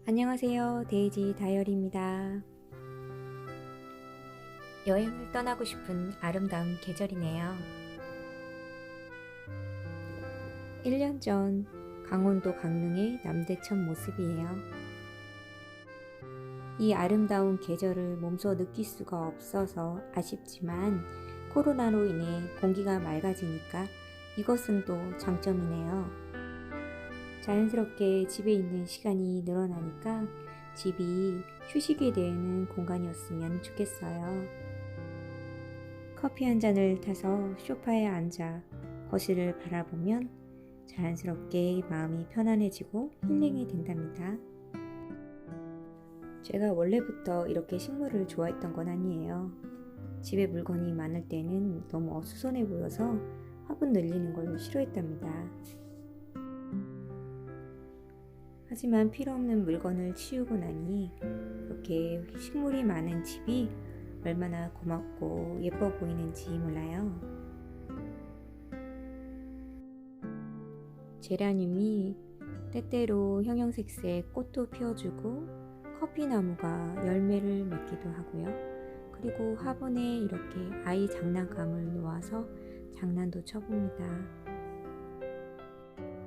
안녕하세요. 데이지 다이어리입니다. 여행을 떠나고 싶은 아름다운 계절이네요. 1년 전 강원도 강릉의 남대천 모습이에요. 이 아름다운 계절을 몸소 느낄 수가 없어서 아쉽지만 코로나로 인해 공기가 맑아지니까 이것은 또 장점이네요. 자연스럽게 집에 있는 시간이 늘어나니까 집이 휴식이 되는 공간이었으면 좋겠어요. 커피 한 잔을 타서 소파에 앉아 거실을 바라보면 자연스럽게 마음이 편안해지고 힐링이 된답니다. 제가 원래부터 이렇게 식물을 좋아했던 건 아니에요. 집에 물건이 많을 때는 너무 어수선해 보여서 화분 늘리는 걸 싫어했답니다. 하지만 필요없는 물건을 치우고 나니 이렇게 식물이 많은 집이 얼마나 고맙고 예뻐 보이는지 몰라요. 제라늄이 때때로 형형색색 꽃도 피워주고 커피나무가 열매를 맺기도 하고요. 그리고 화분에 이렇게 아이 장난감을 놓아서 장난도 쳐봅니다.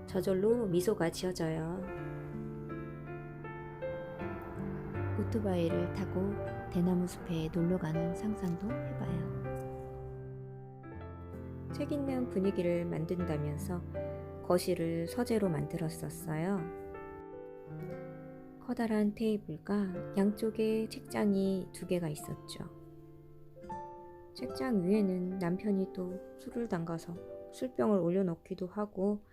저절로 미소가 지어져요. 오토바이를 타고 대나무 숲에 놀러가는 상상도 해봐요. 책 읽는 분위기를 만든다면서 거실을 서재로 만들었었어요. 커다란 테이블과 양쪽에 책장이 2개가 있었죠. 책장 위에는 남편이 또 술을 담가서 술병을 올려놓기도 하고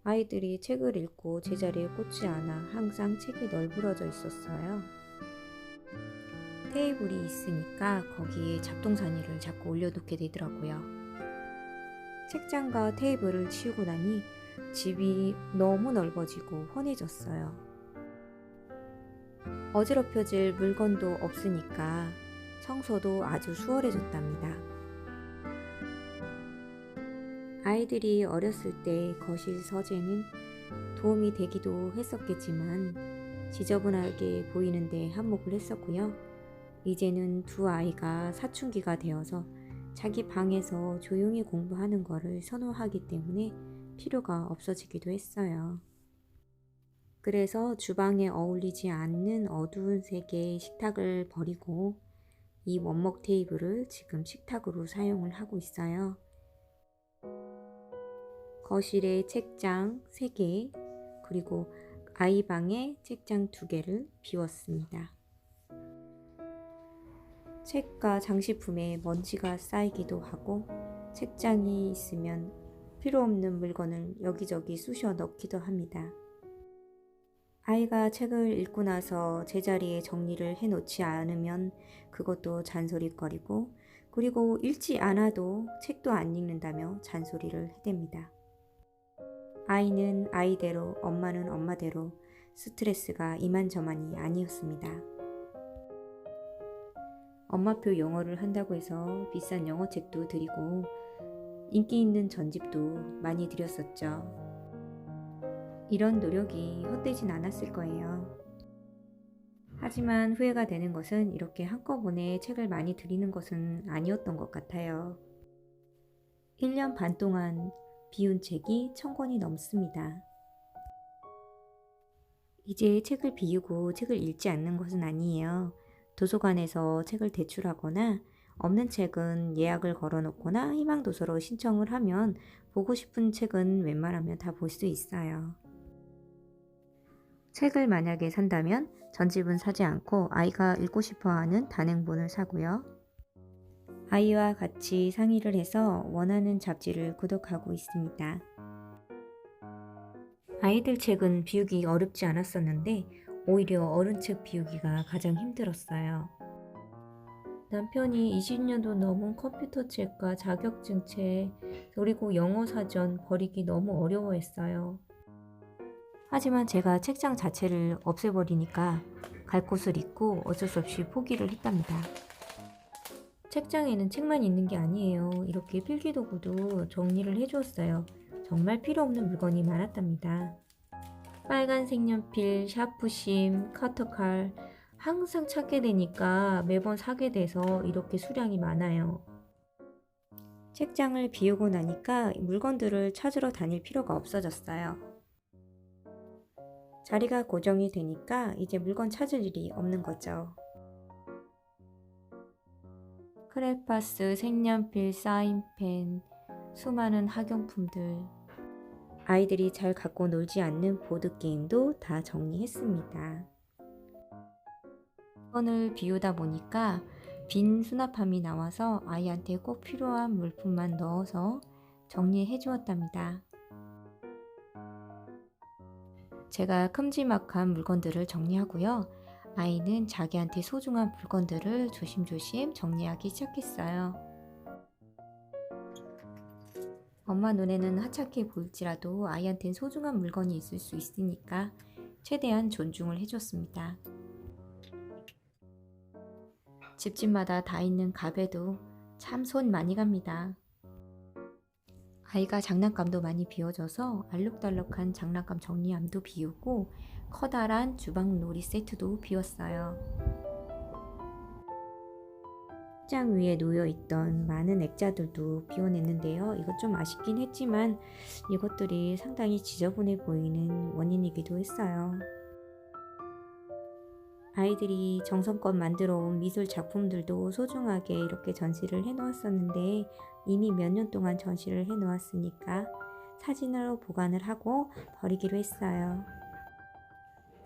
아이들이 책을 읽고 제자리에 꽂지 않아 항상 책이 널브러져 있었어요. 테이블이 있으니까 거기에 잡동사니를 자꾸 올려놓게 되더라고요. 책장과 테이블을 치우고 나니 집이 너무 넓어지고 훤해졌어요. 어지럽혀질 물건도 없으니까 청소도 아주 수월해졌답니다. 아이들이 어렸을 때 거실 서재는 도움이 되기도 했었겠지만 지저분하게 보이는데 한몫을 했었고요. 이제는 2 아이가 사춘기가 되어서 자기 방에서 조용히 공부하는 것을 선호하기 때문에 필요가 없어지기도 했어요. 그래서 주방에 어울리지 않는 어두운 색의 식탁을 버리고 이 원목 테이블을 지금 식탁으로 사용을 하고 있어요. 거실에 책장 3개, 그리고 아이 방에 책장 2개를 비웠습니다. 책과 장식품에 먼지가 쌓이기도 하고 책장이 있으면 필요 없는 물건을 여기저기 쑤셔 넣기도 합니다. 아이가 책을 읽고 나서 제자리에 정리를 해놓지 않으면 그것도 잔소리거리고, 그리고 읽지 않아도 책도 안 읽는다며 잔소리를 해댑니다. 아이는 아이대로, 엄마는 엄마대로 스트레스가 이만저만이 아니었습니다. 엄마표 영어를 한다고 해서 비싼 영어책도 드리고 인기 있는 전집도 많이 드렸었죠. 이런 노력이 헛되진 않았을 거예요. 하지만 후회가 되는 것은 이렇게 한꺼번에 책을 많이 드리는 것은 아니었던 것 같아요. 1년 반 동안 비운 책이 1000권이 넘습니다. 이제 책을 비우고 책을 읽지 않는 것은 아니에요. 도서관에서 책을 대출하거나 없는 책은 예약을 걸어놓거나 희망도서로 신청을 하면 보고 싶은 책은 웬만하면 다 볼 수 있어요. 책을 만약에 산다면 전집은 사지 않고 아이가 읽고 싶어하는 단행본을 사고요. 아이와 같이 상의를 해서 원하는 잡지를 구독하고 있습니다. 아이들 책은 비우기 어렵지 않았었는데 오히려 어른 책 비우기가 가장 힘들었어요. 남편이 20년도 넘은 컴퓨터 책과 자격증 책, 그리고 영어 사전 버리기 너무 어려워했어요. 하지만 제가 책장 자체를 없애버리니까 갈 곳을 잃고 어쩔 수 없이 포기를 했답니다. 책장에는 책만 있는 게 아니에요. 이렇게 필기도구도 정리를 해주었어요. 정말 필요 없는 물건이 많았답니다. 빨간 색연필, 샤프심, 커터칼 항상 찾게 되니까 매번 사게 돼서 이렇게 수량이 많아요. 책장을 비우고 나니까 물건들을 찾으러 다닐 필요가 없어졌어요. 자리가 고정이 되니까 이제 물건 찾을 일이 없는 거죠. 크레파스, 색연필, 사인펜, 수많은 학용품들, 아이들이 잘 갖고 놀지 않는 보드게임도 다 정리했습니다. 물건을 비우다 보니까 빈 수납함이 나와서 아이한테 꼭 필요한 물품만 넣어서 정리해 주었답니다. 제가 큼지막한 물건들을 정리하고요. 아이는 자기한테 소중한 물건들을 조심조심 정리하기 시작했어요. 엄마 눈에는 하찮게 보일지라도 아이한텐 소중한 물건이 있을 수 있으니까 최대한 존중을 해줬습니다. 집집마다 다 있는 가베도 참 손 많이 갑니다. 아이가 장난감도 많이 비워줘서 알록달록한 장난감 정리함도 비우고 커다란 주방 놀이 세트도 비웠어요. 책장 위에 놓여있던 많은 액자들도 비워냈는데요. 이것 좀 아쉽긴 했지만 이것들이 상당히 지저분해 보이는 원인이기도 했어요. 아이들이 정성껏 만들어 온 미술 작품들도 소중하게 이렇게 전시를 해 놓았었는데 이미 몇 년 동안 전시를 해 놓았으니까 사진으로 보관을 하고 버리기로 했어요.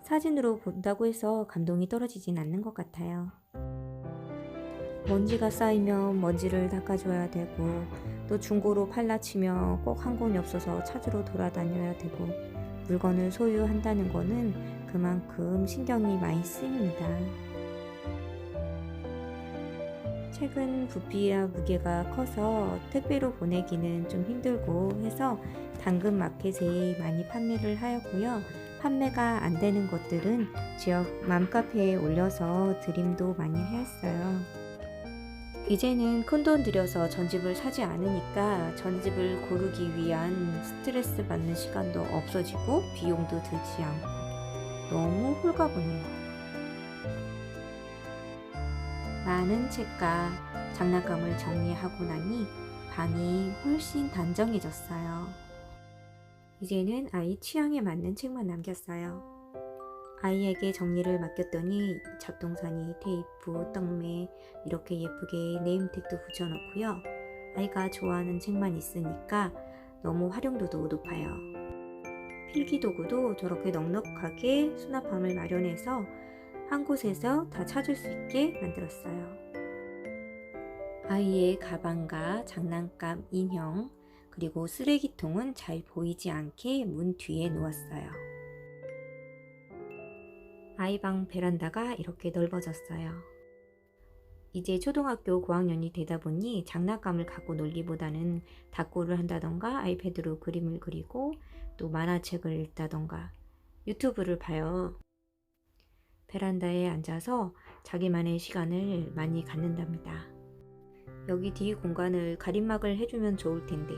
사진으로 본다고 해서 감동이 떨어지진 않는 것 같아요. 먼지가 쌓이면 먼지를 닦아줘야 되고 또 중고로 팔라치면 꼭 한 권이 없어서 찾으러 돌아다녀야 되고 물건을 소유한다는 거는 그만큼 신경이 많이 쓰입니다. 책은 부피와 무게가 커서 택배로 보내기는 좀 힘들고 해서 당근 마켓에 많이 판매를 하였고요. 판매가 안 되는 것들은 지역 맘카페에 올려서 드림도 많이 하였어요. 이제는 큰돈 들여서 전집을 사지 않으니까 전집을 고르기 위한 스트레스 받는 시간도 없어지고 비용도 들지 않고 너무 홀가분해요. 많은 책과 장난감을 정리하고 나니 방이 훨씬 단정해졌어요. 이제는 아이 취향에 맞는 책만 남겼어요. 아이에게 정리를 맡겼더니 잡동사니, 테이프, 떡매 이렇게 예쁘게 네임택도 붙여놓고요. 아이가 좋아하는 책만 있으니까 너무 활용도도 높아요. 필기도구도 저렇게 넉넉하게 수납함을 마련해서 한 곳에서 다 찾을 수 있게 만들었어요. 아이의 가방과 장난감 인형 그리고 쓰레기통은 잘 보이지 않게 문 뒤에 놓았어요. 아이방 베란다가 이렇게 넓어졌어요. 이제 초등학교 고학년이 되다 보니 장난감을 갖고 놀기보다는 탁구를 한다던가 아이패드로 그림을 그리고 또 만화책을 읽다던가 유튜브를 봐요. 베란다에 앉아서 자기만의 시간을 많이 갖는답니다. 여기 뒤 공간을 가림막을 해주면 좋을 텐데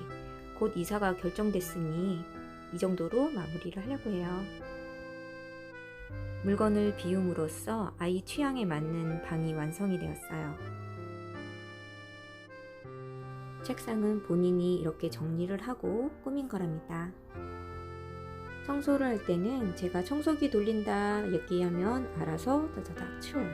곧 이사가 결정됐으니 이 정도로 마무리를 하려고 해요. 물건을 비움으로써 아이 취향에 맞는 방이 완성이 되었어요. 책상은 본인이 이렇게 정리를 하고 꾸민 거랍니다. 청소를 할 때는 제가 청소기 돌린다 얘기하면 알아서 다다닥 치워요.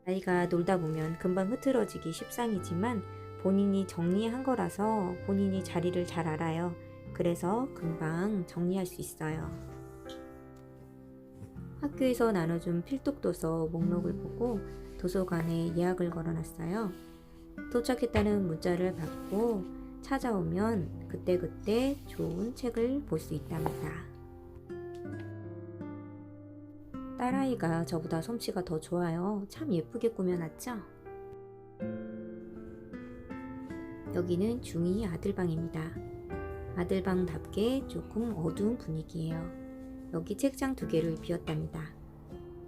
아이가 놀다 보면 금방 흐트러지기 십상이지만 본인이 정리한 거라서 본인이 자리를 잘 알아요. 그래서 금방 정리할 수 있어요. 학교에서 나눠준 필독도서 목록을 보고 도서관에 예약을 걸어놨어요. 도착했다는 문자를 받고 찾아오면 그때그때 좋은 책을 볼 수 있답니다. 딸아이가 저보다 솜씨가 더 좋아요. 참 예쁘게 꾸며놨죠? 여기는 중2 아들방입니다. 아들방답게 조금 어두운 분위기예요. 여기 책장 2개를 비웠답니다.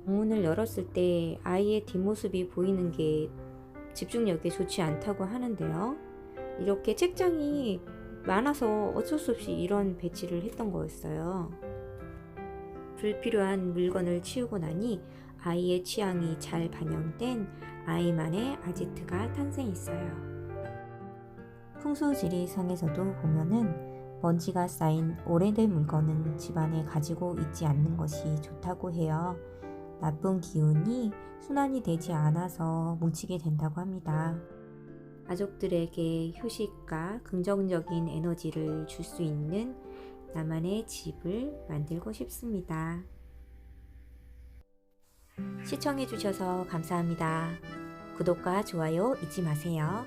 방문을 열었을 때 아이의 뒷모습이 보이는 게 집중력에 좋지 않다고 하는데요. 이렇게 책장이 많아서 어쩔 수 없이 이런 배치를 했던 거였어요. 불필요한 물건을 치우고 나니 아이의 취향이 잘 반영된 아이만의 아지트가 탄생했어요. 풍수지리상에서도 보면은 먼지가 쌓인 오래된 물건은 집안에 가지고 있지 않는 것이 좋다고 해요. 나쁜 기운이 순환이 되지 않아서 뭉치게 된다고 합니다. 가족들에게 휴식과 긍정적인 에너지를 줄 수 있는 나만의 집을 만들고 싶습니다. 시청해주셔서 감사합니다. 구독과 좋아요 잊지 마세요.